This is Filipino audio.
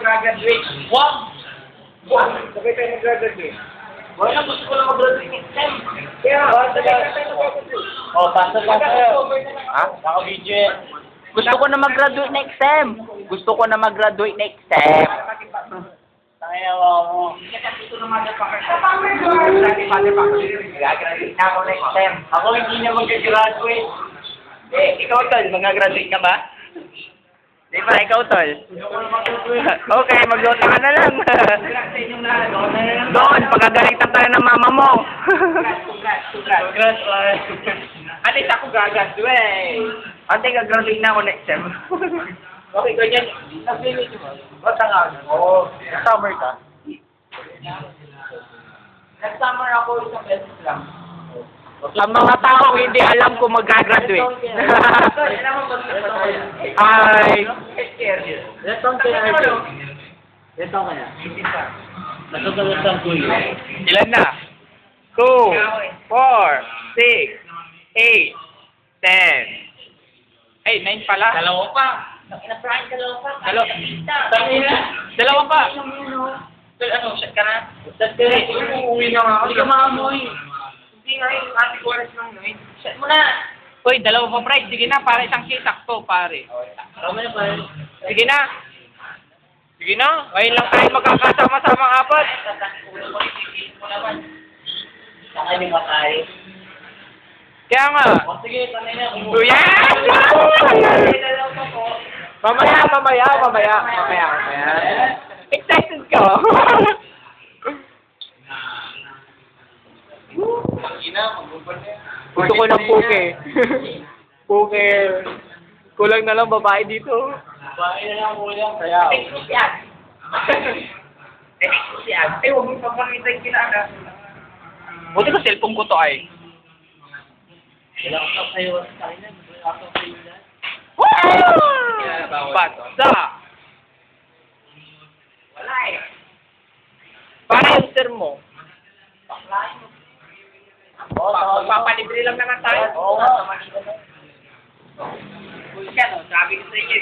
mag-graduate. Wag! Wag! Sabay tayo mag-graduate. Wala, gusto ko lang mag-graduate next time. Kaya, sabay tayo mag-graduate. Oh, pasok lang tayo. Ha? Naka-video yan. Gusto ko na mag-graduate next sem. Gusto ko na mag-graduate next sem. Tangayawa mo. Ito na motherfucker. Gagraduate na ako next time. Ako hindi na mag-graduate. Ikaw, Tol, mag-graduate ka ba? Di ba, ikaw, Tol? Okay, mag-loto ka na lang. Doon, pagkagalitan tayo ng mama mo. Congrats. At least ako gagraduate. Ate, gagraduate na ako next sem. Okay, ganyan. Ba't ang Oo. Summer ka? Nag-summer ako isang beses lang. Ang mga tao hindi alam kung mag-graduate. Ay. Letong kaya Archie. Letong kaya. Nagkakalasang ko yun. Ilan na? 2, 4, 6, 8, 10. Ay, 9 pala. Dalawa pa. Dalawa pa. Dalawa pa. Ano, shot ka na? Shot ka na. Uuwi na nga ako. Hindi ka maamoy. Hindi nga yung ate ko oras ng noon. Shot mo na. Uy, dalawa pa, Fred. Sige na, para isang case. Sakto, pare. Tama na pa. Sige na. Sige na. Ngayon lang tayo magkakasama-sama apat. Saka hindi matay. Kaya nga. O sige, tanay na. Kuya! Mamaya. Excited ka. Gusto ko ng puke. Puke. Kulang na lang babae dito. Bahay na lang kulang. Kaya. Ay, huwag mo papakita yung kinaka. Buti ko cellphone ko to ay. Wala ka pa sa'yo sa akin. Wala ka pa sa'yo na. Basta. Wala eh. Para answer mo. Papalibre lang naman tayo. Oo nga. Sabi ko sa inyo,